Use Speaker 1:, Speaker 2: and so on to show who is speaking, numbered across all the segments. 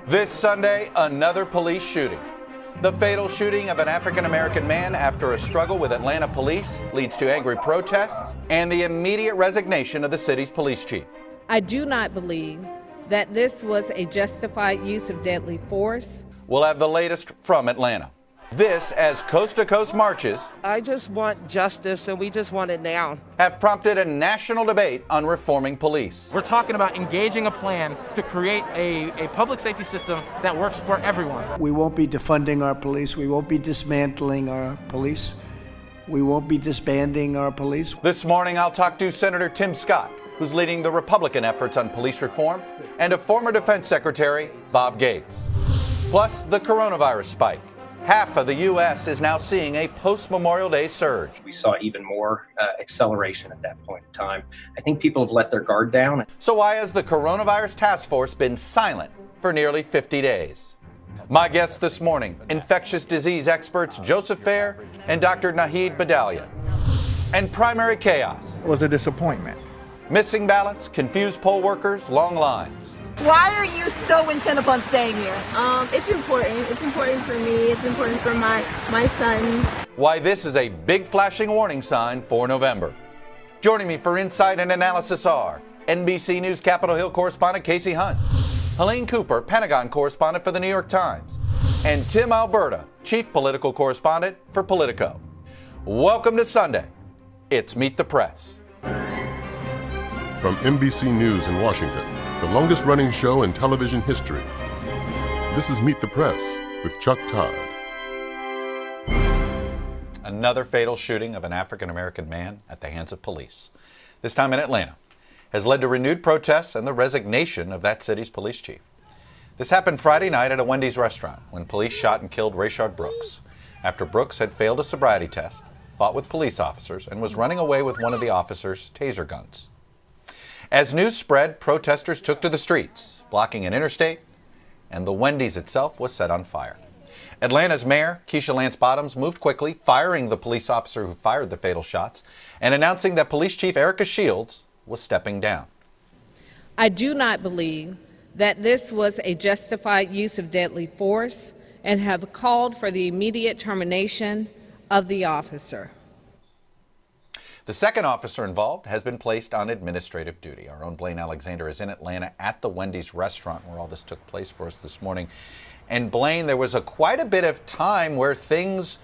Speaker 1: This Sunday, another police shooting. The fatal shooting of an African-American man after a struggle with Atlanta police leads to angry protests and the immediate resignation of the city's police chief.
Speaker 2: I do not believe that this was a justified use of deadly force.
Speaker 1: We'll have the latest from Atlanta. This as coast-to-coast marches
Speaker 3: I just want justice, and we just want it now.
Speaker 1: have prompted a national debate on reforming police.
Speaker 4: We're talking about engaging a plan to create a public safety system that works for everyone.
Speaker 5: We won't be defunding our police. We won't be dismantling our police. We won't be disbanding our police.
Speaker 1: This morning, I'll talk to Senator Tim Scott, who's leading the Republican efforts on police reform, and to former Defense Secretary Bob Gates. Plus, the coronavirus spike. Half of the U.S. is now seeing a post-Memorial Day surge.
Speaker 6: We saw even more acceleration at that point in time. I think people have let their guard down.
Speaker 1: So why has the coronavirus task force been silent for nearly 50 days? My guests this morning, infectious disease experts Joseph Fair and Dr. Nahid Bhadelia. And primary chaos.
Speaker 7: It was a disappointment.
Speaker 1: Missing ballots, confused poll workers, long lines.
Speaker 8: Why are you so intent upon staying here? It's important. It's important for me. It's important for my sons.
Speaker 1: Why this is a big flashing warning sign for November. Joining me for insight and analysis are NBC News Capitol Hill correspondent Kasie Hunt, Helene Cooper, Pentagon correspondent for the New York Times, and Tim Alberta, chief political correspondent for Politico. Welcome to Sunday. It's Meet the Press.
Speaker 9: From NBC News in Washington, the longest running show in television history. This is Meet the Press with Chuck Todd.
Speaker 1: Another fatal shooting of an African-American man at the hands of police, this time in Atlanta, has led to renewed protests and the resignation of that city's police chief. This happened Friday night at a Wendy's restaurant when police shot and killed Rayshard Brooks after Brooks had failed a sobriety test, fought with police officers, and was running away with one of the officers' taser guns. As news spread, protesters took to the streets, blocking an interstate, and the Wendy's itself was set on fire. Atlanta's mayor, Keisha Lance Bottoms, moved quickly, firing the police officer who fired the fatal shots, and announcing that Police Chief Erica Shields was stepping down.
Speaker 2: I do not believe that this was a justified use of deadly force and have called for the immediate termination of the officer.
Speaker 1: The second officer involved has been placed on administrative duty. Our own Blaine Alexander is in Atlanta at the Wendy's restaurant where all this took place for us this morning. And Blaine, there was quite a bit of time where things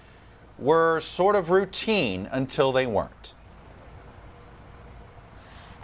Speaker 1: were sort of routine until they weren't.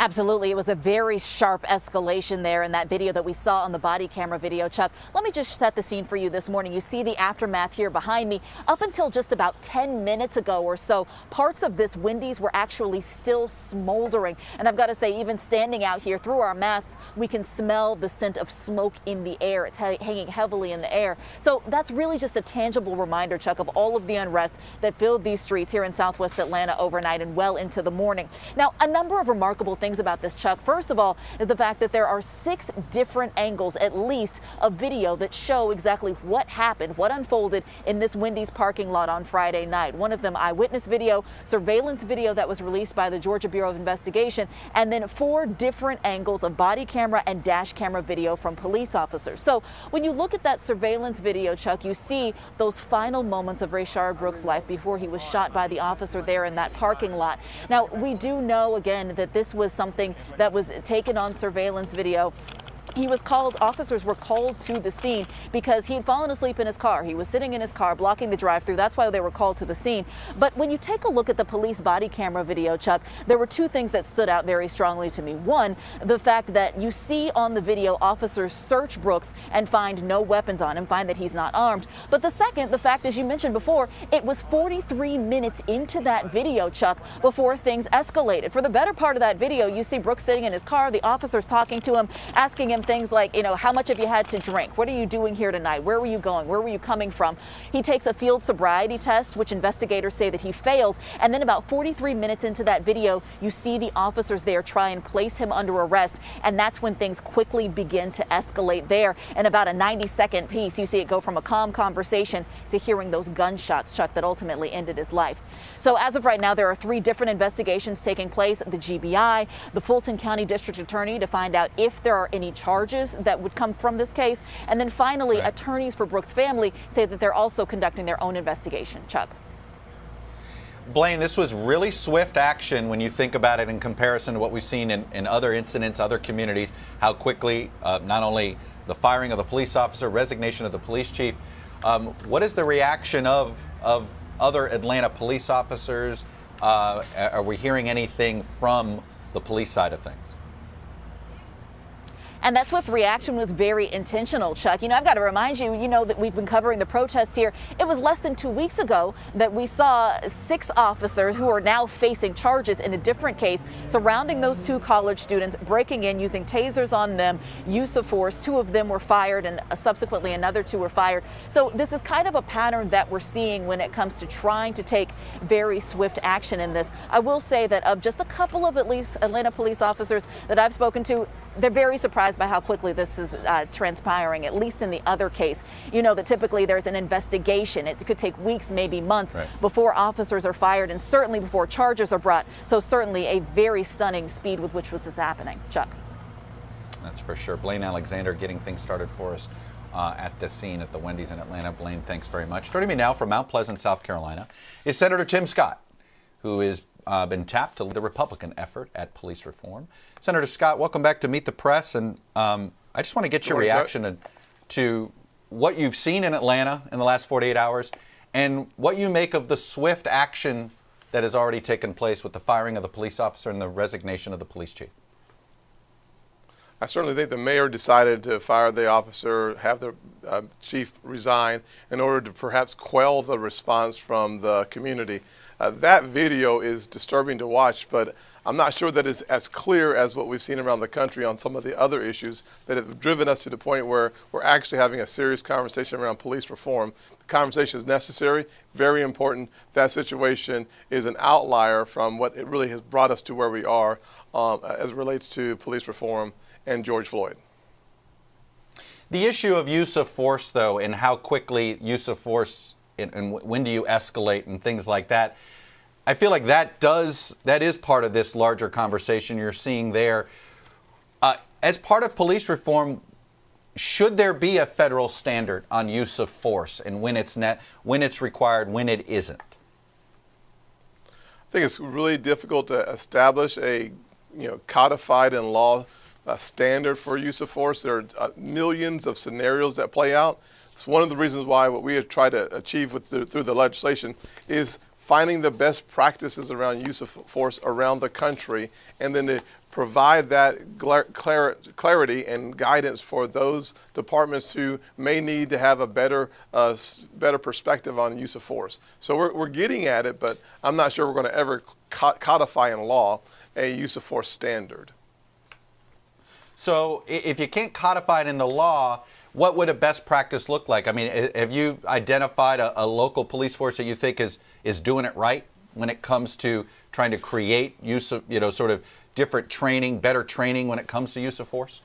Speaker 10: Absolutely. It was a very sharp escalation there in that video that we saw on the body camera video. Chuck, let me just set the scene for you this morning. You see the aftermath here behind me. Up until just about 10 minutes ago or so, parts of this Wendy's were actually still smoldering. And I've got to say, even standing out here through our masks, we can smell the scent of smoke in the air. It's hanging heavily in the air. So that's really just a tangible reminder, Chuck, of all of the unrest that filled these streets here in Southwest Atlanta overnight and well into the morning. Now, a number of remarkable things about this, Chuck. First of all, is the fact that there are 6 different angles, at least, of video that show exactly what happened, what unfolded in this Wendy's parking lot on Friday night. One of them eyewitness video, surveillance video that was released by the Georgia Bureau of Investigation, and then 4 different angles of body camera and dash camera video from police officers. So when you look at that surveillance video, Chuck, you see those final moments of Rayshard Brooks' life before he was shot by the officer there in that parking lot. Now, we do know, again, that this was something that was taken on surveillance video. Officers were called to the scene because he had fallen asleep in his car. He was sitting in his car blocking the drive-through. That's why they were called to the scene. But when you take a look at the police body camera video, Chuck, there were 2 things that stood out very strongly to me. One, the fact that you see on the video officers search Brooks and find no weapons on him, find that he's not armed. But the second, the fact, as you mentioned before, it was 43 minutes into that video, Chuck, before things escalated. For the better part of that video, you see Brooks sitting in his car, the officers talking to him, asking him things like, how much have you had to drink? What are you doing here tonight? Where were you going? Where were you coming from? He takes a field sobriety test, which investigators say that he failed. And then about 43 minutes into that video, you see the officers there try and place him under arrest. And that's when things quickly begin to escalate there. In about a 90-second piece, you see it go from a calm conversation to hearing those gunshots, Chuck, that ultimately ended his life. So as of right now, there are 3 different investigations taking place. The GBI, the Fulton County District Attorney, to find out if there are any charges charges that would come from this case. And then finally, attorneys for Brooks' family say that they're also conducting their own investigation. Chuck.
Speaker 1: Blaine, this was really swift action when you think about it in comparison to what we've seen in other incidents, other communities, how quickly not only the firing of the police officer, resignation of the police chief. What is the reaction of other Atlanta police officers? Are we hearing anything from the police side of things?
Speaker 10: And that swift reaction was very intentional, Chuck. I've got to remind you, that we've been covering the protests here. It was less than 2 weeks ago that we saw 6 officers who are now facing charges in a different case surrounding those 2 college students, breaking in, using tasers on them, use of force. 2 of them were fired and subsequently another 2 were fired. So this is kind of a pattern that we're seeing when it comes to trying to take very swift action in this. I will say that of just a couple of at least Atlanta police officers that I've spoken to, they're very surprised by how quickly this is transpiring, at least in the other case. That typically there's an investigation. It could take weeks, maybe months, before officers are fired and certainly before charges are brought. So certainly a very stunning speed with which this is happening. Chuck.
Speaker 1: That's for sure. Blaine Alexander getting things started for us at the scene at the Wendy's in Atlanta. Blaine, thanks very much. Joining me now from Mount Pleasant, South Carolina, is Senator Tim Scott, who is been tapped to lead the Republican effort at police reform. Senator Scott, welcome back to Meet the Press, and I just want to get your reaction to what you've seen in Atlanta in the last 48 hours and what you make of the swift action that has already taken place with the firing of the police officer and the resignation of the police chief.
Speaker 7: I certainly think the mayor decided to fire the officer, have the chief resign in order to perhaps quell the response from the community. That video is disturbing to watch, but I'm not sure that it's as clear as what we've seen around the country on some of the other issues that have driven us to the point where we're actually having a serious conversation around police reform. The conversation is necessary, very important. That situation is an outlier from what it really has brought us to where we are as it relates to police reform and George Floyd.
Speaker 1: The issue of use of force, though, and how quickly use of force and when do you escalate and things like that, I feel like that is part of this larger conversation you're seeing there. As part of police reform, should there be a federal standard on use of force and when it's required, when it isn't?
Speaker 7: I think it's really difficult to establish a codified in law standard for use of force. There are millions of scenarios that play out. It's one of the reasons why what we have tried to achieve through the legislation is finding the best practices around use of force around the country, and then to provide that clarity and guidance for those departments who may need to have a better perspective on use of force. So we're getting at it, but I'm not sure we're going to ever codify in law a use of force standard.
Speaker 1: So if you can't codify it in the law, what would a best practice look like? I mean, have you identified a local police force that you think is doing it right when it comes to trying to create use of, sort of different training, better training when it comes to use of force?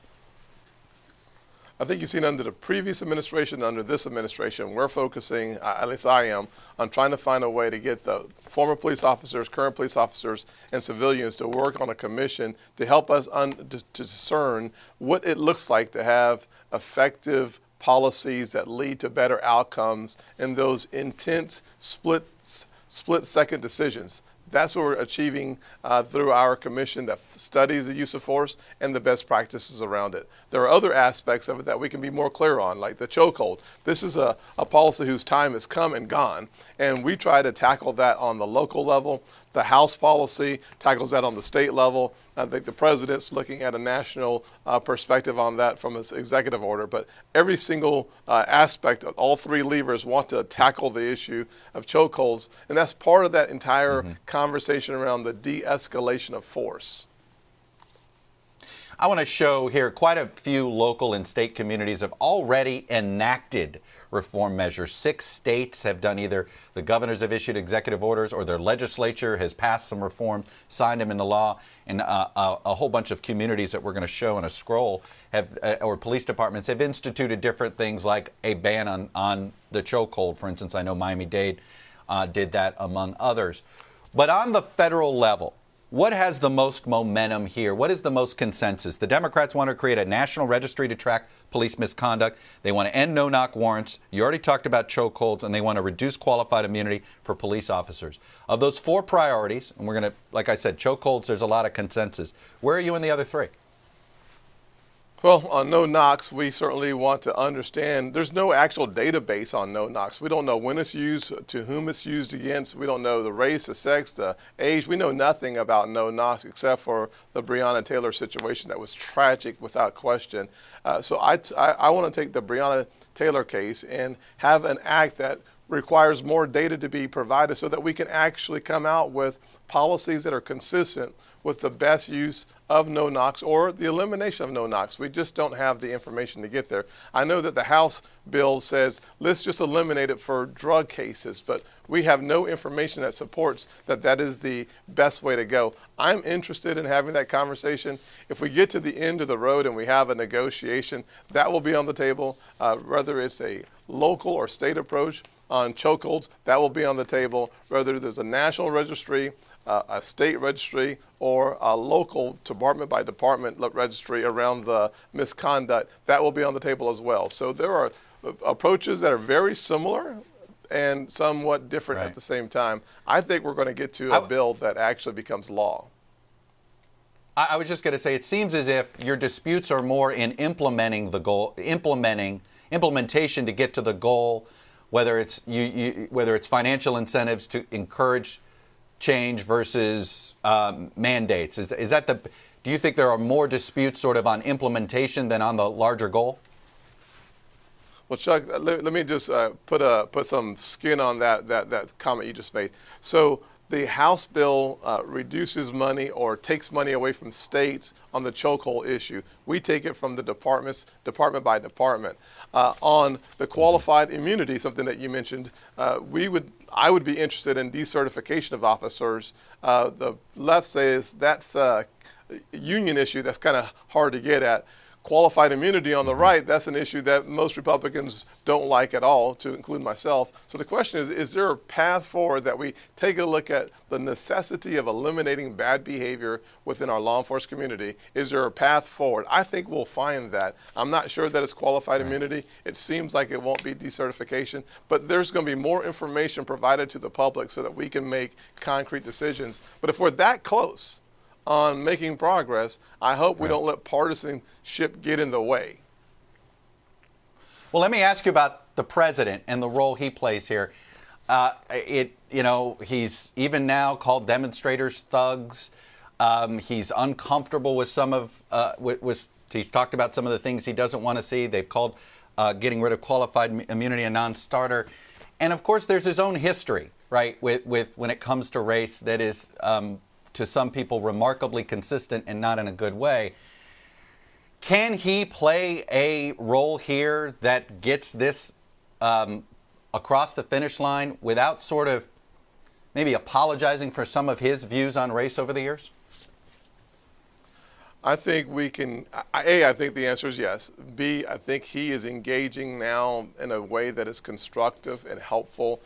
Speaker 7: I think you've seen under the previous administration, under this administration, we're focusing, at least I am, on trying to find a way to get the former police officers, current police officers, and civilians to work on a commission to help us to discern what it looks like to have effective policies that lead to better outcomes in those intense split-second decisions. That's what we're achieving through our commission that studies the use of force and the best practices around it. There are other aspects of it that we can be more clear on, like the chokehold. This is a policy whose time has come and gone, and we try to tackle that on the local level. The House policy tackles that on the state level. I think the president's looking at a national perspective on that from his executive order. But every single aspect of all 3 levers want to tackle the issue of chokeholds. And that's part of that entire conversation around the de-escalation of force.
Speaker 1: I want to show here quite a few local and state communities have already enacted reform measures. 6 states have done either the governors have issued executive orders or their legislature has passed some reform, signed them into law, and a whole bunch of communities that we're going to show in a scroll have, or police departments have instituted different things like a ban on the chokehold. For instance, I know Miami-Dade did that among others. But on the federal level, What has the most momentum here? What is the most consensus? The Democrats want to create a national registry to track police misconduct. They want to end no-knock warrants. You already talked about chokeholds, and they want to reduce qualified immunity for police officers. Of those 4 priorities, and we're going to, like I said, chokeholds, there's a lot of consensus. Where are you in the other 3?
Speaker 7: Well, on no-knocks, we certainly want to understand there's no actual database on no-knocks. We don't know when it's used, to whom it's used against. We don't know the race, the sex, the age. We know nothing about no-knocks except for the Breonna Taylor situation that was tragic without question. So I want to take the Breonna Taylor case and have an act that requires more data to be provided so that we can actually come out with policies that are consistent with the best use of no-knocks or the elimination of no-knocks. We just don't have the information to get there. I know that the House bill says, let's just eliminate it for drug cases, but we have no information that supports that that is the best way to go. I'm interested in having that conversation. If we get to the end of the road and we have a negotiation, that will be on the table, whether it's a local or state approach on chokeholds, that will be on the table, whether there's a national registry, a state registry, or a local department by department registry around the misconduct, that will be on the table as well. So there are approaches that are very similar and somewhat different at the same time. I think we're going to get to a bill that actually becomes law.
Speaker 1: I was just going to say, it seems as if your disputes are more in implementing the goal, implementation to get to the goal, whether it's whether it's financial incentives to encourage change versus mandates. Is that the? Do you think there are more disputes sort of on implementation than on the larger goal?
Speaker 7: Well, Chuck, let me just put some skin on that comment you just made. So the House bill reduces money or takes money away from states on the chokehold issue. We take it from the departments, department by department. On the qualified immunity, something that you mentioned, I would be interested in decertification of officers. The left says that's a union issue that's kind of hard to get at. Qualified immunity on the right, that's an issue that most Republicans don't like at all, to include myself. So the question is there a path forward that we take a look at the necessity of eliminating bad behavior within our law enforcement community? Is there a path forward? I think we'll find that. I'm not sure that it's qualified immunity. It seems like it won't be decertification, but there's going to be more information provided to the public so that we can make concrete decisions. But if we're that close on making progress, I hope we don't let partisanship get in the way.
Speaker 1: Well, let me ask you about the president and the role he plays here. He's even now called demonstrators thugs. He's uncomfortable with some of, he's talked about some of the things he doesn't want to see. They've called getting rid of qualified immunity a non-starter. And of course, there's his own history, right, with when it comes to race that is, to some people, remarkably consistent and not in a good way. Can he play a role here that gets this across the finish line without sort of maybe apologizing for some of his views on race over the years?
Speaker 7: I think we can, I think the answer is yes. B, I think he is engaging now in a way that is constructive and helpful.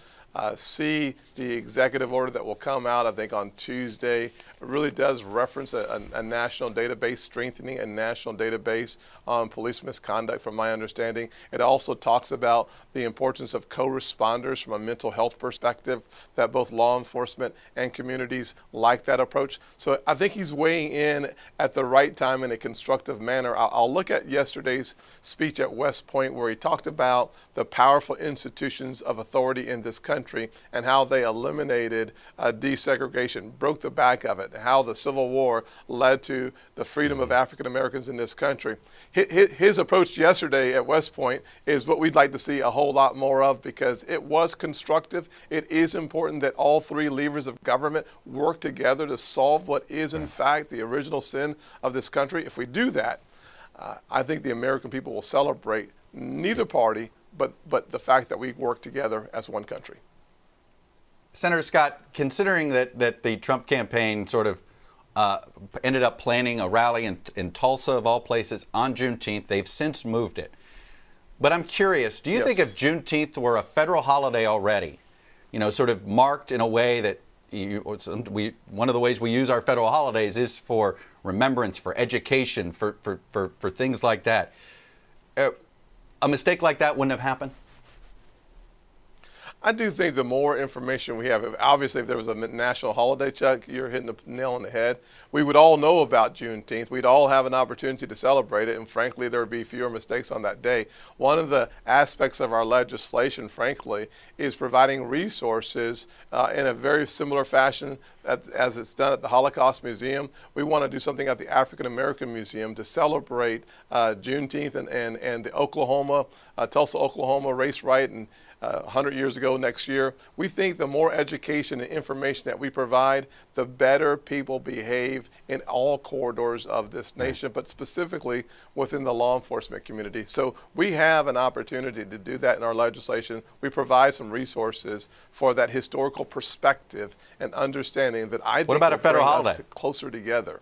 Speaker 7: C, the executive order that will come out, I think, on Tuesday really does reference a national database, strengthening a national database on police misconduct, from my understanding. It also talks about the importance of co-responders from a mental health perspective, that both law enforcement and communities like that approach. So I think he's weighing in at the right time in a constructive manner. I'll look at yesterday's speech at West Point, where he talked about the powerful institutions of authority in this country and how they eliminated desegregation, broke the back of it, and how the Civil War led to the freedom of African Americans in this country. His approach yesterday at West Point is what we'd like to see a whole lot more of, because it was constructive. It is important that all three levers of government work together to solve what is in fact the original sin of this country. If we do that, I think the American people will celebrate neither party, but the fact that we work together as one country.
Speaker 1: Senator Scott, considering that the Trump campaign sort of ended up planning a rally in Tulsa, of all places, on Juneteenth, they've since moved it. But I'm curious, do you think if Juneteenth were a federal holiday already, sort of marked in a way that one of the ways we use our federal holidays is for remembrance, for education, for things like that. A mistake like that wouldn't have happened?
Speaker 7: I do think the more information we have, obviously if there was a national holiday, Chuck, you're hitting the nail on the head. We would all know about Juneteenth. We'd all have an opportunity to celebrate it, and frankly, there would be fewer mistakes on that day. One of the aspects of our legislation, frankly, is providing resources in a very similar fashion as it's done at the Holocaust Museum. We want to do something at the African American Museum to celebrate Juneteenth and the Oklahoma, Tulsa, Oklahoma race riot and 100 years ago next year. We think the more education and information that we provide, the better people behave in all corridors of this nation, but specifically within the law enforcement community. So we have an opportunity to do that in our legislation. We provide some resources for that historical perspective and understanding that I think
Speaker 1: what about a federal
Speaker 7: bring
Speaker 1: holiday?
Speaker 7: us closer together.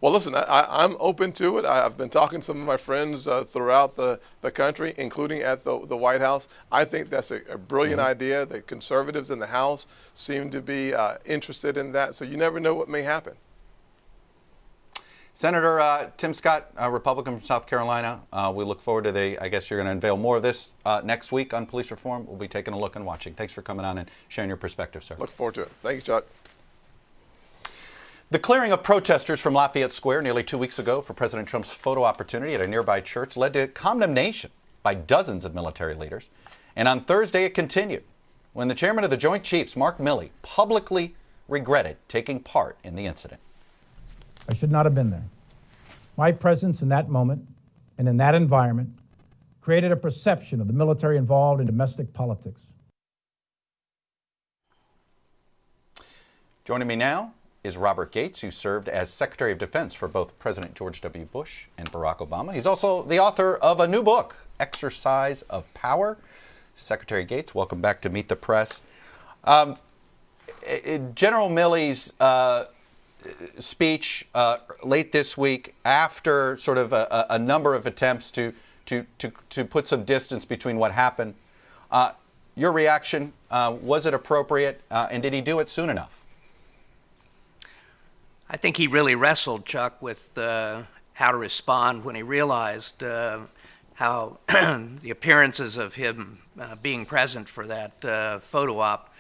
Speaker 7: Well, listen, I'm open to it. I've been talking to some of my friends throughout the country, including at the White House. I think that's a brilliant idea. The conservatives in the House seem to be interested in that. So you never know what may happen.
Speaker 1: Senator Tim Scott, Republican from South Carolina. We look forward to I guess you're going to unveil more of this next week on police reform. We'll be taking a look and watching. Thanks for coming on and sharing your perspective, sir.
Speaker 7: Look forward to it. Thank you, Chuck.
Speaker 1: The clearing of protesters from Lafayette Square nearly 2 weeks ago for President Trump's photo opportunity at a nearby church led to condemnation by dozens of military leaders. And on Thursday, it continued when the chairman of the Joint Chiefs, Mark Milley, publicly regretted taking part in the incident.
Speaker 11: I should not have been there. My presence in that moment and in that environment created a perception of the military involved in domestic politics.
Speaker 1: Joining me now is Robert Gates, who served as Secretary of Defense for both President George W. Bush and Barack Obama. He's also the author of a new book, Exercise of Power. Secretary Gates, welcome back to Meet the Press. General Milley's speech late this week, after sort of a number of attempts to put some distance between what happened, your reaction, was it appropriate, and did he do it soon enough?
Speaker 12: I think he really wrestled, Chuck, with how to respond when he realized how the appearances of him being present for that photo op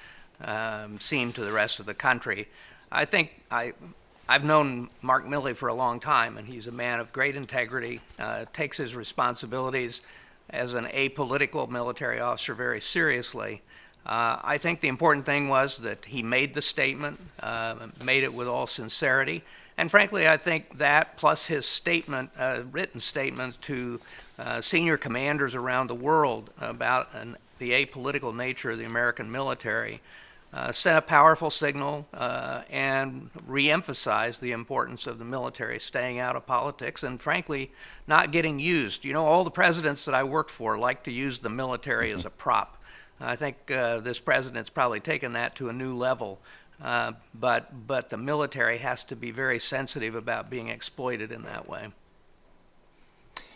Speaker 12: seemed to the rest of the country. I think I've known Mark Milley for a long time, and he's a man of great integrity, takes his responsibilities as an apolitical military officer very seriously. I think the important thing was that he made the statement, made it with all sincerity, and frankly, I think that plus his statement, written statement to senior commanders around the world about the apolitical nature of the American military sent a powerful signal and re-emphasized the importance of the military staying out of politics and frankly not getting used. You know, all the presidents that I worked for like to use the military as a prop. I think this president's probably taken that to a new level, but the military has to be very sensitive about being exploited in that way.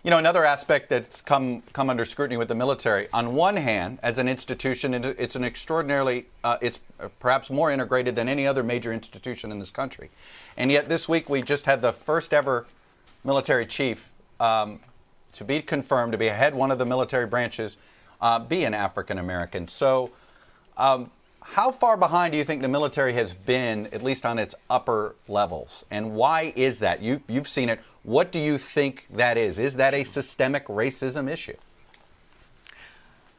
Speaker 1: You know, another aspect that's come under scrutiny with the military, on one hand, as an institution, it's an extraordinarily, it's perhaps more integrated than any other major institution in this country. And yet this week we just had the first ever military chief to be confirmed, to be head one of the military branches, be an African American. So how far behind do you think the military has been, at least on its upper levels? And why is that? You've seen it. What do you think that is? Is that a systemic racism issue?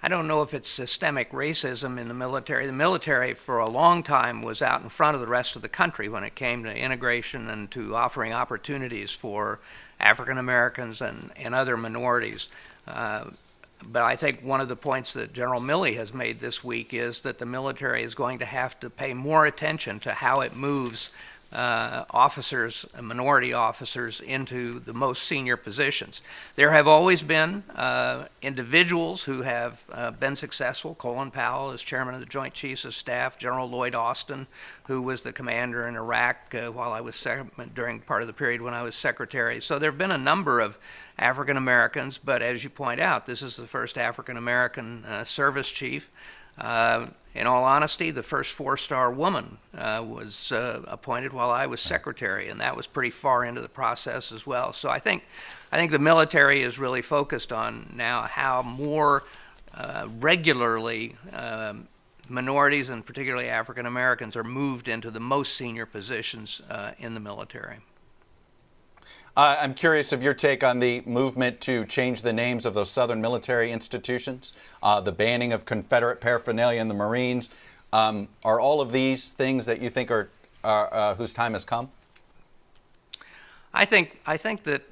Speaker 12: I don't know if it's systemic racism in the military. The military for a long time was out in front of the rest of the country when it came to integration and to offering opportunities for African Americans and other minorities. But I think one of the points that General Milley has made this week is that the military is going to have to pay more attention to how it moves officers, minority officers, into the most senior positions. There have always been individuals who have been successful. Colin Powell is chairman of the Joint Chiefs of Staff, General Lloyd Austin, who was the commander in Iraq while I was during part of the period when I was secretary. So there have been a number of African Americans, but as you point out, this is the first African American service chief. In all honesty, the first 4-star woman was appointed while I was secretary, and that was pretty far into the process as well. So I think the military is really focused on now how more regularly minorities, and particularly African Americans, are moved into the most senior positions in the military.
Speaker 1: I'm curious of your take on the movement to change the names of those Southern military institutions, the banning of Confederate paraphernalia in the Marines. Are all of these things that you think are whose time has come?
Speaker 12: I think that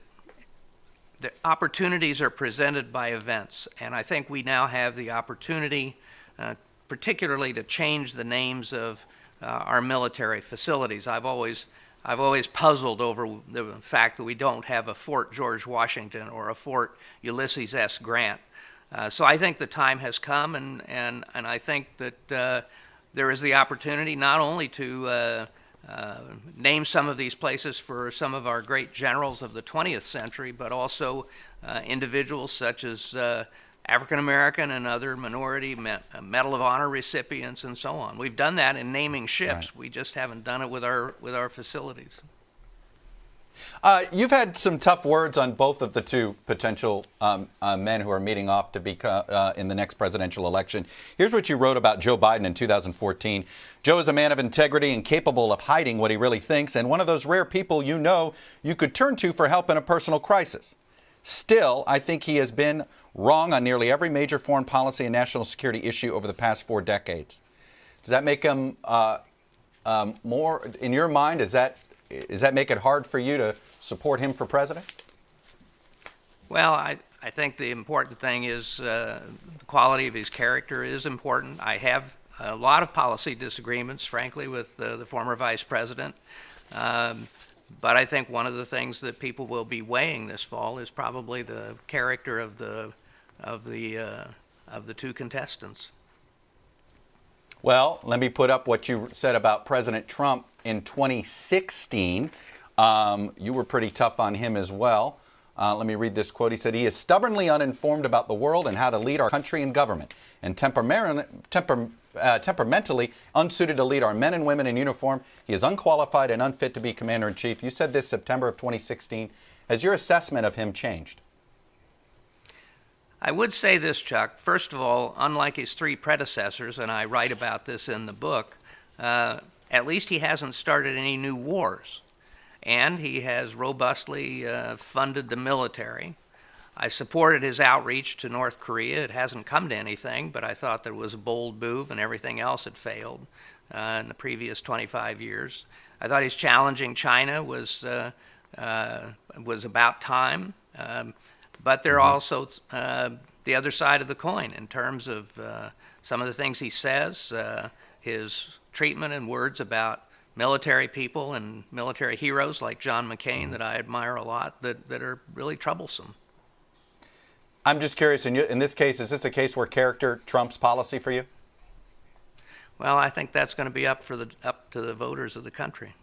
Speaker 12: the opportunities are presented by events, and I think we now have the opportunity, particularly to change the names of our military facilities. I've always puzzled over the fact that we don't have a Fort George Washington or a Fort Ulysses S. Grant. So I think the time has come, and I think that there is the opportunity not only to name some of these places for some of our great generals of the 20th century, but also individuals such as African American and other minority Medal of Honor recipients and so on. We've done that in naming ships. Right. We just haven't done it with our facilities.
Speaker 1: You've had some tough words on both of the two potential men who are meeting off to be in the next presidential election. Here's what you wrote about Joe Biden in 2014. Joe is a man of integrity and capable of hiding what he really thinks, and one of those rare people you could turn to for help in a personal crisis. Still, I think he has been wrong on nearly every major foreign policy and national security issue over the past 4 decades. Does that make him more, in your mind, does that make it hard for you to support him for president?
Speaker 12: Well, I think the important thing is the quality of his character is important. I have a lot of policy disagreements, frankly, with the former vice president. But I think one of the things that people will be weighing this fall is probably the character of the two contestants.
Speaker 1: Well, let me put up what you said about President Trump in 2016. You were pretty tough on him as well. Let me read this quote. He said, "He is stubbornly uninformed about the world and how to lead our country and government, and temperamentally unsuited to lead our men and women in uniform. He is unqualified and unfit to be commander-in-chief." You said this September of 2016. Has your assessment of him changed?
Speaker 12: I would say this, Chuck. First of all, unlike his 3 predecessors, and I write about this in the book, at least he hasn't started any new wars. And he has robustly funded the military. I supported his outreach to North Korea. It hasn't come to anything, but I thought there was a bold move, and everything else had failed in the previous 25 years. I thought his challenging China was about time, but there are also the other side of the coin in terms of some of the things he says, his treatment and words about military people and military heroes like John McCain that I admire a lot that are really troublesome.
Speaker 1: I'm just curious, in this case, is this a case where character trumps policy for you?
Speaker 12: Well, I think that's going to be up to the voters of the country.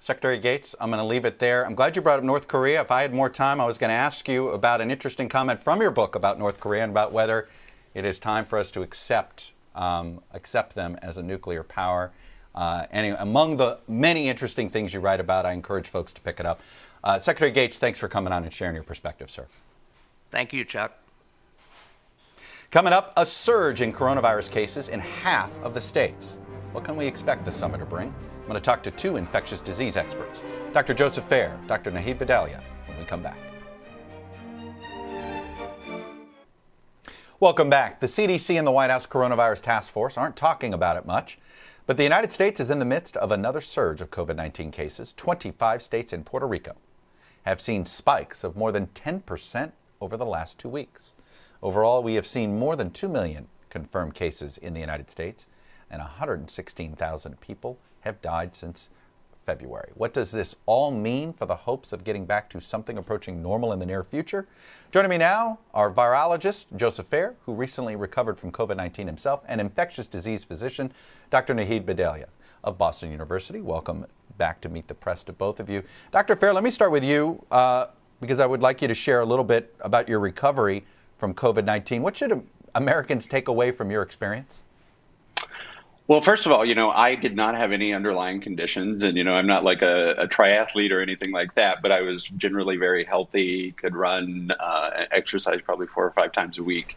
Speaker 1: Secretary Gates, I'm going to leave it there. I'm glad you brought up North Korea. If I had more time, I was going to ask you about an interesting comment from your book about North Korea and about whether it is time for us to accept them as a nuclear power. Anyway, among the many interesting things you write about, I encourage folks to pick it up. Secretary Gates, thanks for coming on and sharing your perspective, sir.
Speaker 12: Thank you, Chuck.
Speaker 1: Coming up, a surge in coronavirus cases in half of the states. What can we expect the summer to bring? I'm going to talk to 2 infectious disease experts, Dr. Joseph Fair, Dr. Nahid Bhadelia, when we come back. Welcome back. The CDC and the White House Coronavirus Task Force aren't talking about it much, but the United States is in the midst of another surge of COVID-19 cases. 25 states and Puerto Rico have seen spikes of more than 10% over the last 2 weeks. Overall, we have seen more than 2 million confirmed cases in the United States, and 116,000 people have died since February. What does this all mean for the hopes of getting back to something approaching normal in the near future? Joining me now, our virologist, Joseph Fair, who recently recovered from COVID-19 himself, and infectious disease physician, Dr. Nahid Bhadelia of Boston University. Welcome back to Meet the Press to both of you. Dr. Fair, let me start with you because I would like you to share a little bit about your recovery from COVID-19. What should Americans take away from your experience?
Speaker 13: Well, first of all, I did not have any underlying conditions, and, I'm not like a triathlete or anything like that, but I was generally very healthy, could run, exercise probably 4 or 5 times a week.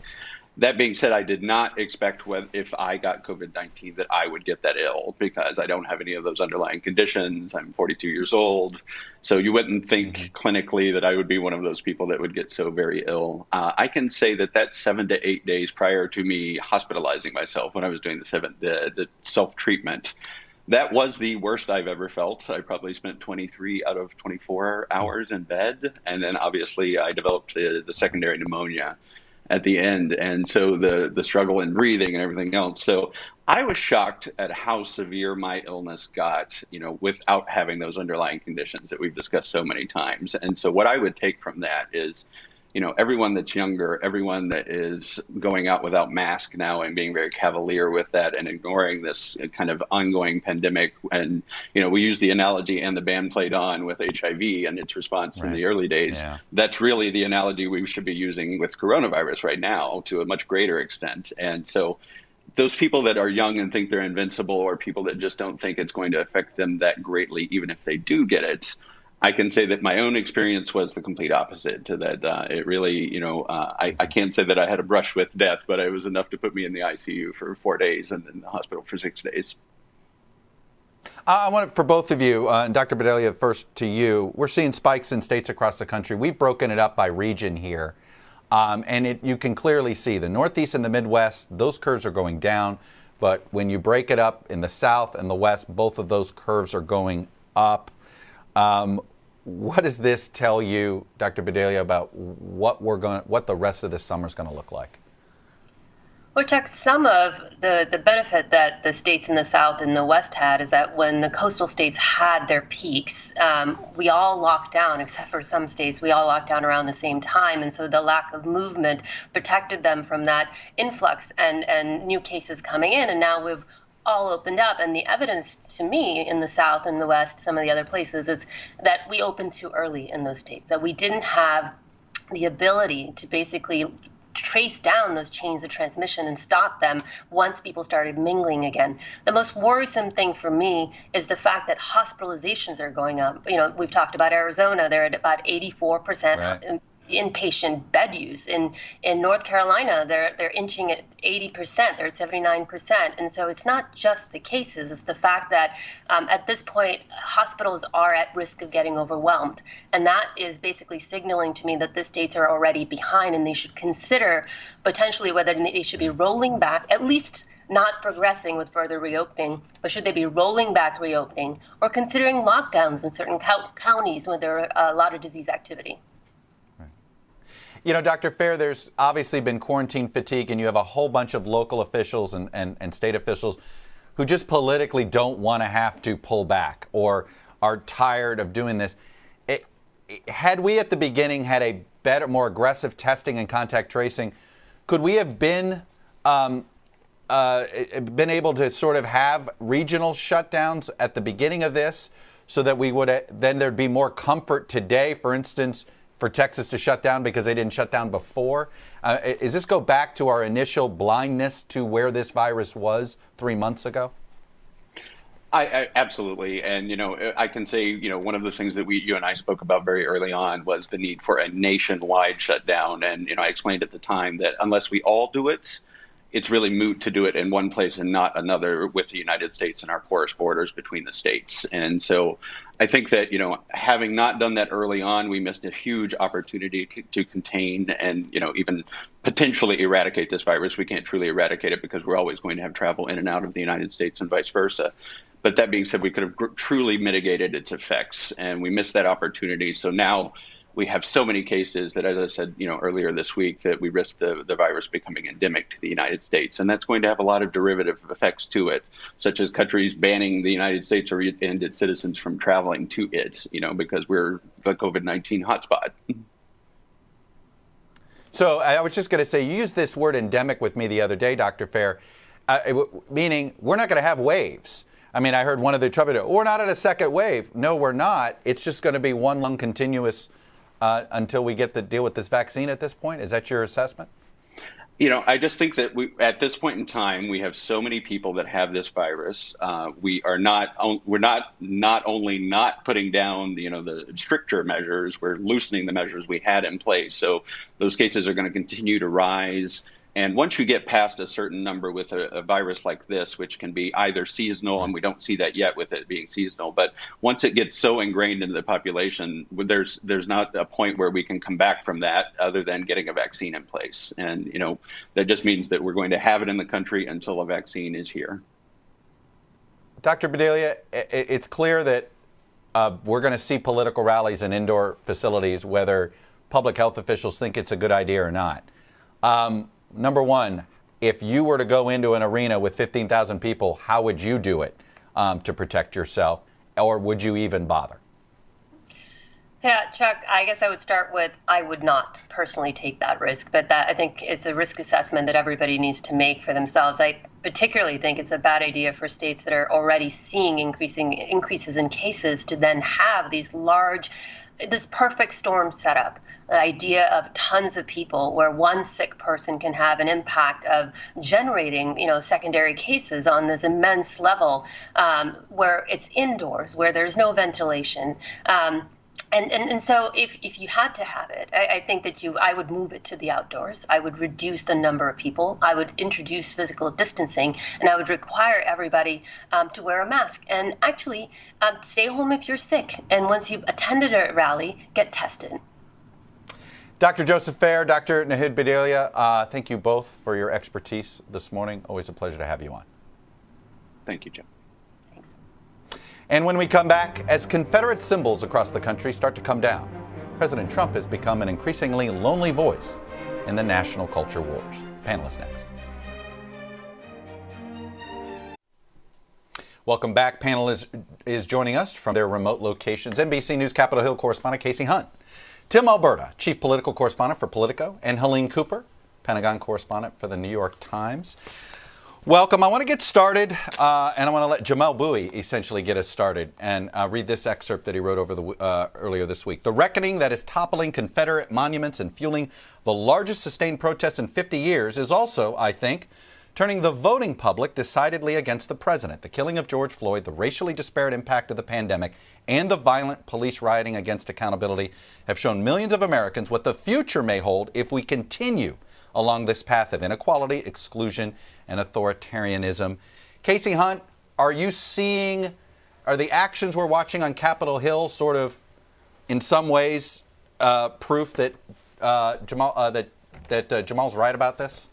Speaker 13: That being said, I did not expect if I got COVID-19 that I would get that ill, because I don't have any of those underlying conditions. I'm 42 years old. So you wouldn't think clinically that I would be one of those people that would get so very ill. I can say that 7 to 8 days prior to me hospitalizing myself when I was doing the self-treatment, that was the worst I've ever felt. I probably spent 23 out of 24 hours in bed. And then obviously I developed the secondary pneumonia at the end, and so the struggle in breathing and everything else. So I was shocked at how severe my illness got, without having those underlying conditions that we've discussed so many times. And so what I would take from that is, everyone that's younger, everyone that is going out without mask now and being very cavalier with that and ignoring this kind of ongoing pandemic. And, we use the analogy "and the band played on" with HIV and its response in the early days. Yeah. That's really the analogy we should be using with coronavirus right now to a much greater extent. And so those people that are young and think they're invincible, or people that just don't think it's going to affect them that greatly, even if they do get it, I can say that my own experience was the complete opposite to that. It really, I can't say that I had a brush with death, but it was enough to put me in the ICU for 4 days and in the hospital for 6 days.
Speaker 1: I want for both of you, and Dr. Bhadelia, first to you. We're seeing spikes in states across the country. We've broken it up by region here, and you can clearly see the Northeast and the Midwest, those curves are going down. But when you break it up in the South and the West, both of those curves are going up. What does this tell you, Dr. Bhadelia, about what the rest of this summer is going to look like?
Speaker 14: Well, Chuck, some of the benefit that the states in the South and the West had is that when the coastal states had their peaks, we all locked down, except for some states, we all locked down around the same time. And so the lack of movement protected them from that influx and new cases coming in. And now we've all opened up. And the evidence to me in the South and the West, some of the other places, is that we opened too early in those states, that we didn't have the ability to basically trace down those chains of transmission and stop them once people started mingling again. The most worrisome thing for me is the fact that hospitalizations are going up. We've talked about Arizona. They're at about 84% right. Inpatient bed use. In North Carolina, they're inching at 80%. They're at 79%. And so it's not just the cases. It's the fact that at this point, hospitals are at risk of getting overwhelmed. And that is basically signaling to me that the states are already behind, and they should consider potentially whether they should be rolling back, at least not progressing with further reopening, but should they be rolling back reopening or considering lockdowns in certain counties where there are a lot of disease activity.
Speaker 1: Dr. Fair, there's obviously been quarantine fatigue, and you have a whole bunch of local officials and state officials who just politically don't want to have to pull back or are tired of doing this. Had we at the beginning had a better, more aggressive testing and contact tracing, could we have been able to sort of have regional shutdowns at the beginning of this so that we would then there'd be more comfort today, for instance, for Texas to shut down because they didn't shut down before? Does this go back to our initial blindness to where this virus was 3 months ago?
Speaker 13: I absolutely. And, I can say, one of the things that you and I spoke about very early on was the need for a nationwide shutdown. And, I explained at the time that unless we all do it, it's really moot to do it in one place and not another with the United States and our porous borders between the states. And so I think that, having not done that early on, we missed a huge opportunity to contain and, even potentially eradicate this virus. We can't truly eradicate it because we're always going to have travel in and out of the United States and vice versa. But that being said, we could have truly mitigated its effects, and we missed that opportunity. So now we have so many cases that, as I said, earlier this week, that we risk the virus becoming endemic to the United States. And that's going to have a lot of derivative effects to it, such as countries banning the United States and its citizens from traveling to it, because we're the COVID-19 hotspot.
Speaker 1: So I was just going to say, you used this word endemic with me the other day, Dr. Fair, meaning we're not going to have waves. I mean, I heard one of the trumpeters, we're not at a second wave. No, we're not. It's just going to be one long continuous until we get to deal with this vaccine at this point? Is that your assessment?
Speaker 13: I just think that at this point in time, we have so many people that have this virus. We're not only not putting down, the stricter measures, we're loosening the measures we had in place. So those cases are going to continue to rise. And once you get past a certain number with a virus like this, which can be either seasonal, and we don't see that yet with it being seasonal, but once it gets so ingrained into the population, there's not a point where we can come back from that other than getting a vaccine in place. And, that just means that we're going to have it in the country until a vaccine is here.
Speaker 1: Dr. Bhadelia, it's clear that we're going to see political rallies in indoor facilities, whether public health officials think it's a good idea or not. Number one, if you were to go into an arena with 15,000 people, how would you do it to protect yourself, or would you even bother?
Speaker 14: Yeah, Chuck, I guess I would start with I would not personally take that risk, but that I think is a risk assessment that everybody needs to make for themselves. I particularly think it's a bad idea for states that are already seeing increases in cases to then have this perfect storm setup. The idea of tons of people where one sick person can have an impact of generating, secondary cases on this immense level, where it's indoors, where there's no ventilation. And so if you had to have it, I think that I would move it to the outdoors. I would reduce the number of people. I would introduce physical distancing, and I would require everybody to wear a mask. And actually, stay home if you're sick. And once you've attended a rally, get tested.
Speaker 1: Dr. Joseph Fair, Dr. Nahid Bhadelia, thank you both for your expertise this morning. Always a pleasure to have you on.
Speaker 13: Thank you, Jim.
Speaker 1: And when we come back, as Confederate symbols across the country start to come down, President Trump has become an increasingly lonely voice in the national culture wars. Panelists next. Welcome back. Panel is joining us from their remote locations. NBC News Capitol Hill correspondent Kasie Hunt, Tim Alberta, chief political correspondent for Politico, and Helene Cooper, Pentagon correspondent for the New York Times. Welcome. I want to get started, and I want to let Jamel Bowie essentially get us started and read this excerpt that he wrote earlier this week. The reckoning that is toppling Confederate monuments and fueling the largest sustained protests in 50 years is also, I think, turning the voting public decidedly against the president. The killing of George Floyd, the racially disparate impact of the pandemic, and the violent police rioting against accountability have shown millions of Americans what the future may hold if we continue along this path of inequality, exclusion, and authoritarianism. Kasie Hunt, are the actions we're watching on Capitol Hill sort of, in some ways, proof that Jamal's right about this?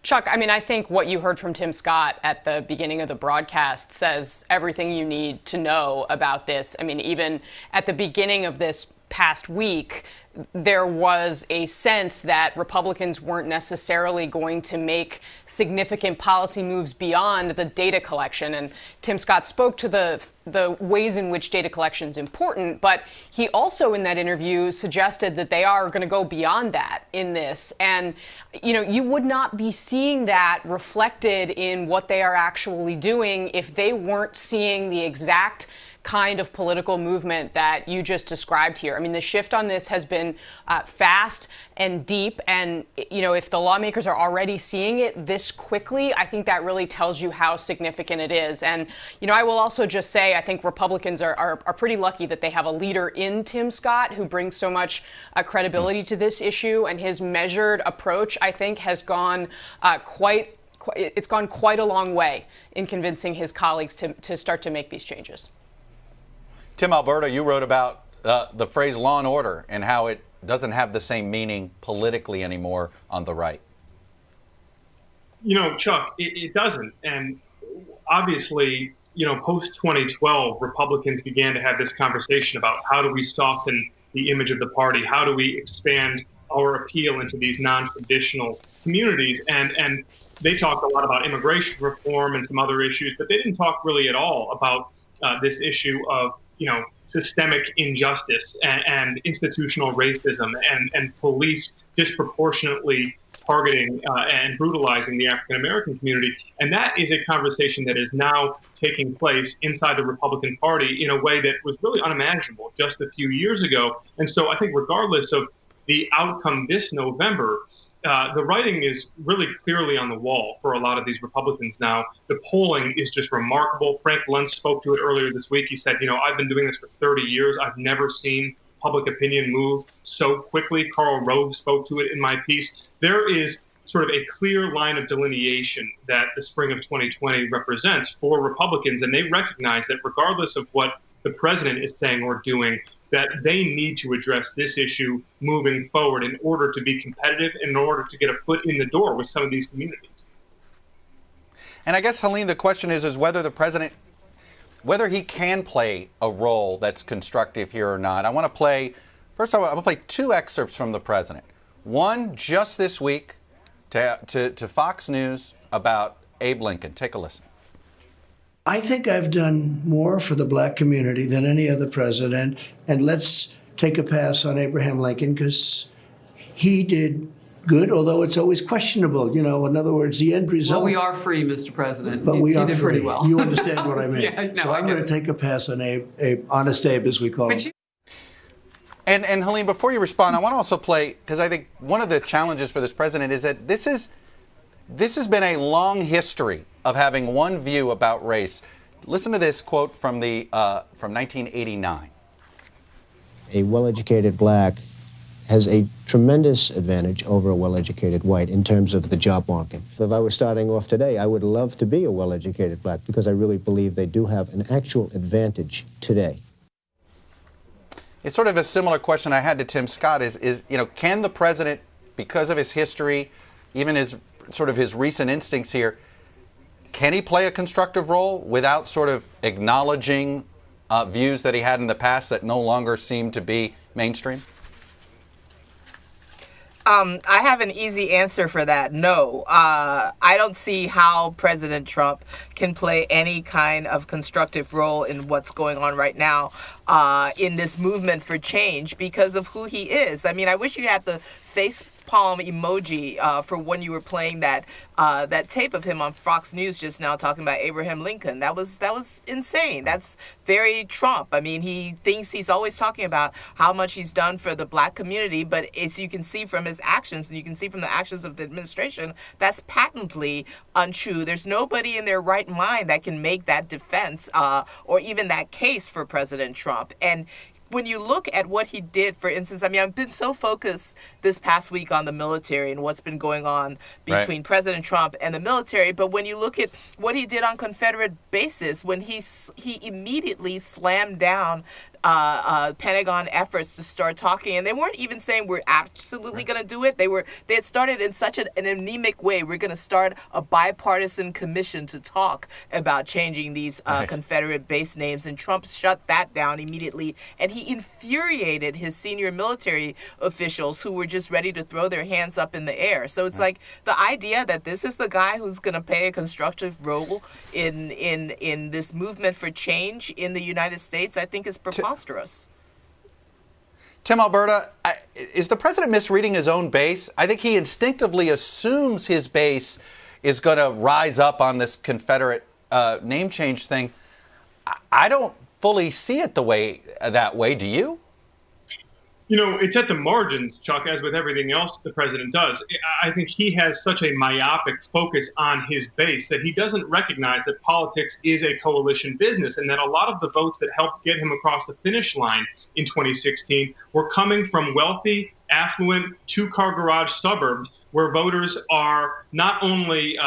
Speaker 15: Chuck, I think what you heard from Tim Scott at the beginning of the broadcast says everything you need to know about this. Even at the beginning of this past week, there was a sense that Republicans weren't necessarily going to make significant policy moves beyond the data collection. And Tim Scott spoke to the ways in which data collection is important, but he also in that interview suggested that they are going to go beyond that in this. And, you would not be seeing that reflected in what they are actually doing if they weren't seeing the exact kind of political movement that you just described here. The shift on this has been fast and deep. And, if the lawmakers are already seeing it this quickly, I think that really tells you how significant it is. And, I will also just say, I think Republicans are pretty lucky that they have a leader in Tim Scott who brings so much credibility to this issue. And his measured approach, I think, has gone it's gone quite a long way in convincing his colleagues to start to make these changes.
Speaker 1: Tim Alberta, you wrote about the phrase law and order and how it doesn't have the same meaning politically anymore on the right.
Speaker 16: Chuck, it doesn't. And obviously, post-2012, Republicans began to have this conversation about how do we soften the image of the party? How do we expand our appeal into these non-traditional communities? And they talked a lot about immigration reform and some other issues, but they didn't talk really at all about this issue of systemic injustice and institutional racism and police disproportionately targeting and brutalizing the African American community. And that is a conversation that is now taking place inside the Republican Party in a way that was really unimaginable just a few years ago. And so I think regardless of the outcome this November, the writing is really clearly on the wall for a lot of these Republicans now. The polling is just remarkable. Frank Luntz spoke to it earlier this week. He said, I've been doing this for 30 years. I've never seen public opinion move so quickly. Karl Rove spoke to it in my piece. There is sort of a clear line of delineation that the spring of 2020 represents for Republicans, and they recognize that regardless of what the president is saying or doing, that they need to address this issue moving forward in order to be competitive and in order to get a foot in the door with some of these communities.
Speaker 1: And I guess, Helene, the question is whether the president, whether he can play a role that's constructive here or not. I want to play, first I want to play two excerpts from the president. One just this week to Fox News about Abe Lincoln. Take a listen.
Speaker 5: I think I've done more for the black community than any other president. And let's take a pass on Abraham Lincoln because he did good, although it's always questionable. In other words, the end result.
Speaker 17: Well, we are free, Mr. President.
Speaker 5: But we are
Speaker 17: did
Speaker 5: free.
Speaker 17: Pretty well.
Speaker 5: You understand what I mean.
Speaker 17: Yeah, no,
Speaker 5: so I'm going to take a pass on Abe, Honest Abe, as we call him.
Speaker 1: And Helene, before you respond, I want to also play, because I think one of the challenges for this president is that this has been a long history of having one view about race. Listen to this quote from 1989.
Speaker 18: A well-educated black has a tremendous advantage over a well-educated white in terms of the job market. If I were starting off today, I would love to be a well-educated black because I really believe they do have an actual advantage today.
Speaker 1: It's sort of a similar question I had to Tim Scott is can the president, because of his history, even his recent instincts here, can he play a constructive role without sort of acknowledging views that he had in the past that no longer seem to be mainstream?
Speaker 19: I have an easy answer for that. No. I don't see how President Trump can play any kind of constructive role in what's going on right now in this movement for change because of who he is. I mean, I wish you had the face palm emoji for when you were playing that tape of him on Fox News just now talking about Abraham Lincoln. That was insane. That's very Trump. I mean, he thinks he's always talking about how much he's done for the black community, but as you can see from his actions, and you can see from the actions of the administration, that's patently untrue. There's nobody in their right mind that can make that defense or even that case for President Trump. And when you look at what he did, for instance, I mean, I've been so focused this past week on the military and what's been going on between President Trump and the military. But when you look at what he did on Confederate bases, when he immediately slammed down Pentagon efforts to start talking, and they weren't even saying we're absolutely going to do it. They had started in such an anemic way. We're going to start a bipartisan commission to talk about changing these Confederate base names, and Trump shut that down immediately. And he infuriated his senior military officials who were just ready to throw their hands up in the air. So it's like the idea that this is the guy who's going to play a constructive role in this movement for change in the United States, I think is preposterous.
Speaker 1: Tim, Alberta, is the president misreading his own base? I think he instinctively assumes his base is going to rise up on this Confederate name change thing. I don't fully see it that way. Do you?
Speaker 16: It's at the margins, Chuck, as with everything else the president does. I think he has such a myopic focus on his base that he doesn't recognize that politics is a coalition business and that a lot of the votes that helped get him across the finish line in 2016 were coming from wealthy, affluent, two-car garage suburbs where voters are not only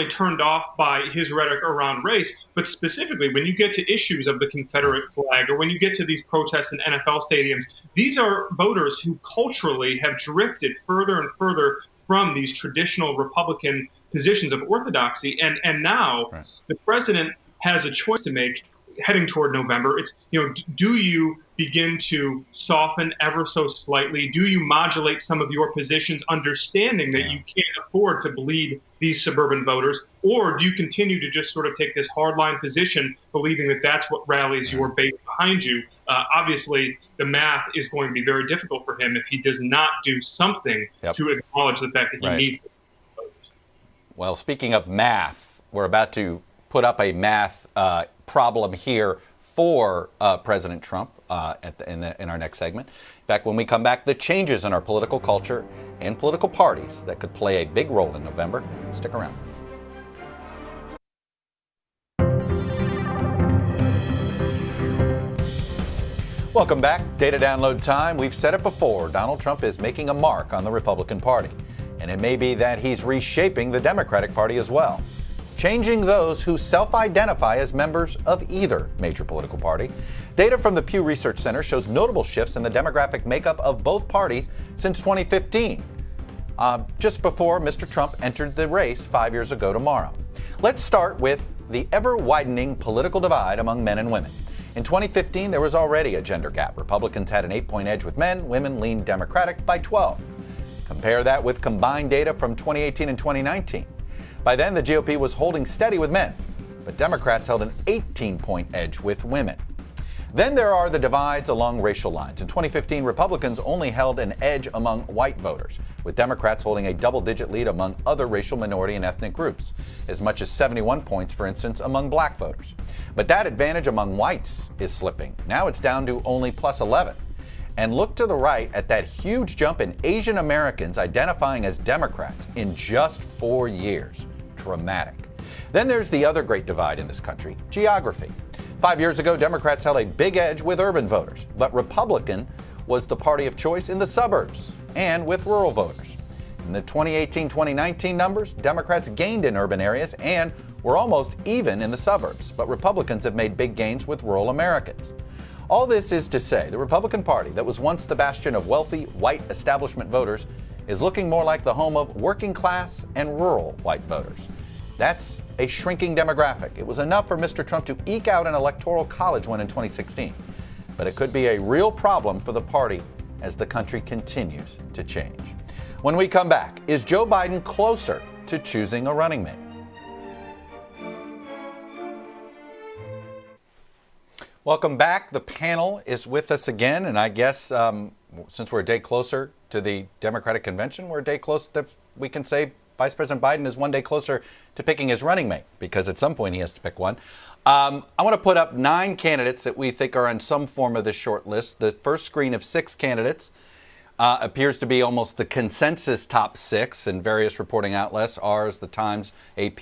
Speaker 16: turned off by his rhetoric around race, but specifically when you get to issues of the Confederate flag or when you get to these protests in NFL stadiums, these are voters who culturally have drifted further and further from these traditional Republican positions of orthodoxy. And now the president has a choice to make heading toward November. It's, do you begin to soften ever so slightly? Do you modulate some of your positions, understanding that you can't afford to bleed these suburban voters? Or do you continue to just sort of take this hardline position, believing that that's what rallies your base behind you? Obviously, the math is going to be very difficult for him if he does not do something to acknowledge the fact that he needs them.
Speaker 1: Well, speaking of math, we're about to put up a math problem here for President Trump in our next segment. In fact, when we come back, the changes in our political culture and political parties that could play a big role in November. Stick around. Welcome back. Data download time. We've said it before. Donald Trump is making a mark on the Republican Party. And it may be that he's reshaping the Democratic Party as well, changing those who self-identify as members of either major political party. Data from the Pew Research Center shows notable shifts in the demographic makeup of both parties since 2015, just before Mr. Trump entered the race 5 years ago tomorrow. Let's start with the ever-widening political divide among men and women. In 2015, there was already a gender gap. Republicans had an 8-point edge with men. Women leaned Democratic by 12. Compare that with combined data from 2018 and 2019. By then, the GOP was holding steady with men, but Democrats held an 18-point edge with women. Then there are the divides along racial lines. In 2015, Republicans only held an edge among white voters, with Democrats holding a double-digit lead among other racial minority and ethnic groups, as much as 71 points, for instance, among black voters. But that advantage among whites is slipping. Now it's down to only plus 11. And look to the right at that huge jump in Asian Americans identifying as Democrats in just 4 years. Dramatic. Then there's the other great divide in this country, geography. 5 years ago, Democrats held a big edge with urban voters, but Republican was the party of choice in the suburbs and with rural voters. In the 2018-2019 numbers, Democrats gained in urban areas and were almost even in the suburbs, but Republicans have made big gains with rural Americans. All this is to say, the Republican Party that was once the bastion of wealthy, white establishment voters is looking more like the home of working class and rural white voters. That's a shrinking demographic. It was enough for Mr. Trump to eke out an electoral college win in 2016. But it could be a real problem for the party as the country continues to change. When we come back, is Joe Biden closer to choosing a running mate? Welcome back. The panel is with us again, and I guess since we're a day closer to the Democratic convention, we're a day closer that we can say Vice President Biden is one day closer to picking his running mate, because at some point he has to pick one. I want to put up 9 candidates that we think are on some form of this short list. The first screen of 6 candidates appears to be almost the consensus top 6 in various reporting outlets, ours, The Times, AP,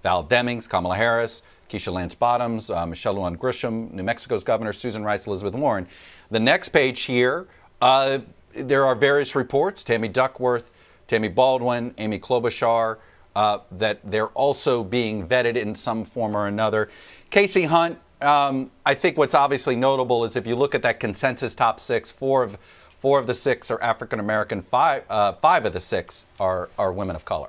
Speaker 1: Val Demings, Kamala Harris, Keisha Lance Bottoms, Michelle Lujan Grisham, New Mexico's governor, Susan Rice, Elizabeth Warren. The next page here, there are various reports, Tammy Duckworth, Tammy Baldwin, Amy Klobuchar, that they're also being vetted in some form or another. Kasie Hunt, I think what's obviously notable is if you look at that consensus top 6, four of the 6 are African American, 5 of the 6 are women of color.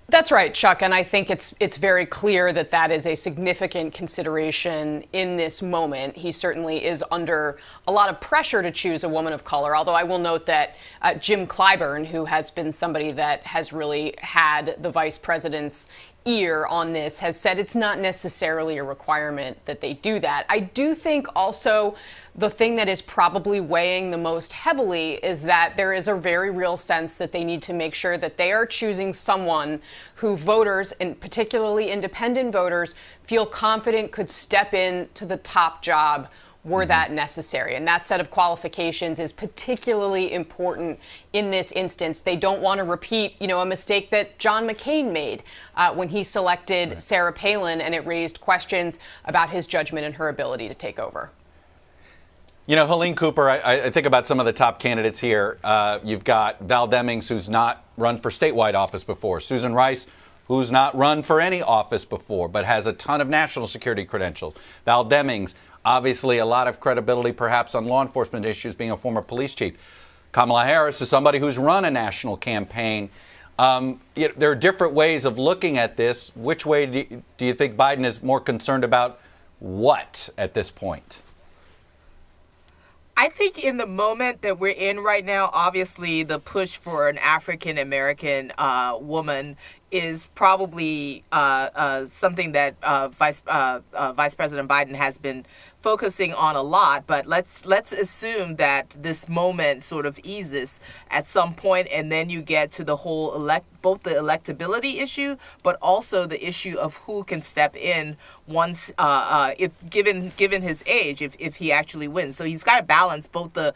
Speaker 15: That's right, Chuck, and I think it's very clear that that is a significant consideration in this moment. He certainly is under a lot of pressure to choose a woman of color, although I will note that Jim Clyburn, who has been somebody that has really had the vice president's ear on this, has said it's not necessarily a requirement that they do that. I do think also the thing that is probably weighing the most heavily is that there is a very real sense that they need to make sure that they are choosing someone who voters, and particularly independent voters, feel confident could step into the top job were that necessary. And that set of qualifications is particularly important in this instance. They don't want to repeat, a mistake that John McCain made when he selected Sarah Palin, and it raised questions about his judgment and her ability to take over.
Speaker 1: Helene Cooper, I think about some of the top candidates here. You've got Val Demings, who's not run for statewide office before. Susan Rice, who's not run for any office before, but has a ton of national security credentials. Val Demings, obviously a lot of credibility perhaps on law enforcement issues, being a former police chief. Kamala Harris is somebody who's run a national campaign. There are different ways of looking at this. Which way do you think Biden is more concerned about what at this point?
Speaker 19: I think in the moment that we're in right now, obviously the push for an African American woman is probably something that Vice President Biden has been focusing on a lot. But let's assume that this moment sort of eases at some point, and then you get to the whole both the electability issue, but also the issue of who can step in once, if given his age, if he actually wins. So he's got to balance both the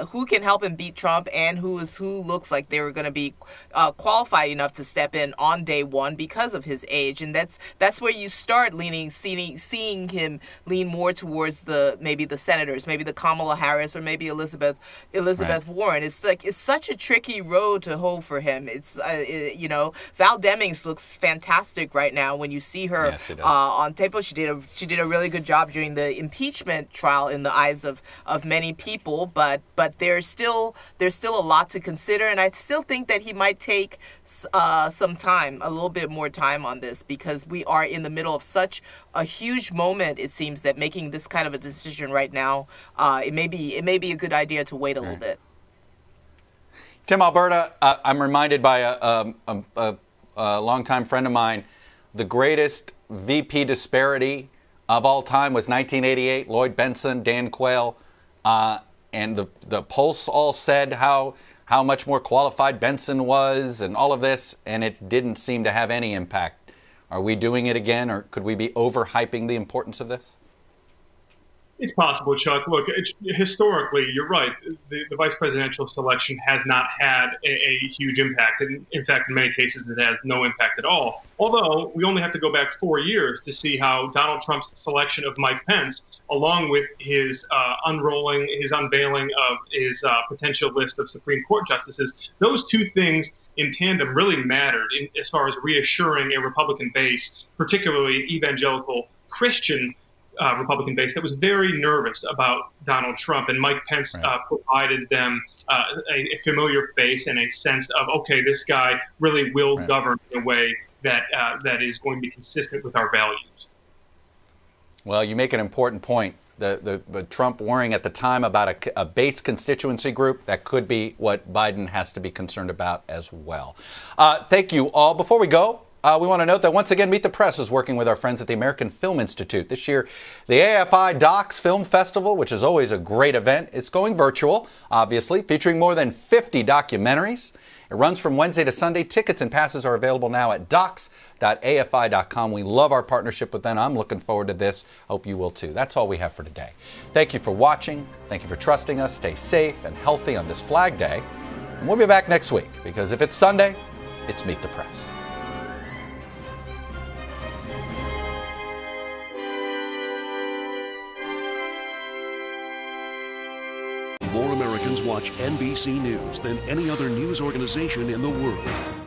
Speaker 19: who can help him beat Trump and who looks like they were going to be qualified enough to step in on day one because of his age. And that's where you start seeing him lean more towards maybe the senators, maybe the Kamala Harris, or maybe Elizabeth
Speaker 1: Right.
Speaker 19: Warren. It's such a tricky road to hoe for him. It's Val Demings looks fantastic right now when you see her
Speaker 1: Yeah, she does.
Speaker 19: on tape. She did a really good job during the impeachment trial in the eyes of many people, but there's still a lot to consider, and I still think that he might take some time, a little bit more time on this, because we are in the middle of such a huge moment. It seems that making this kind of a decision right now, it may be a good idea to wait a little bit.
Speaker 1: Tim, Alberta, I'm reminded by a longtime friend of mine, the greatest VP disparity of all time was 1988, Lloyd Benson, Dan Quayle, and the polls all said how much more qualified Benson was and all of this, and it didn't seem to have any impact. Are we doing it again, or could we be overhyping the importance of this?
Speaker 16: It's possible, Chuck. Look, historically, you're right. The vice presidential selection has not had a huge impact. And in fact, in many cases, it has no impact at all. Although we only have to go back 4 years to see how Donald Trump's selection of Mike Pence, along with his unveiling of his potential list of Supreme Court justices, those two things in tandem really mattered as far as reassuring a Republican base, particularly evangelical Christian Republican base that was very nervous about Donald Trump, and Mike Pence provided them a familiar face and a sense of, okay, this guy really will govern in a way that is going to be consistent with our values.
Speaker 1: Well, you make an important point. The Trump worrying at the time about a base constituency group, that could be what Biden has to be concerned about as well. Thank you all. Before we go, we want to note that once again, Meet the Press is working with our friends at the American Film Institute. This year, the AFI Docs Film Festival, which is always a great event, is going virtual, obviously, featuring more than 50 documentaries. It runs from Wednesday to Sunday. Tickets and passes are available now at docs.afi.com. We love our partnership with them. I'm looking forward to this. Hope you will too. That's all we have for today. Thank you for watching. Thank you for trusting us. Stay safe and healthy on this Flag Day. And we'll be back next week, because if it's Sunday, it's Meet the Press.
Speaker 20: More Americans watch NBC News than any other news organization in the world.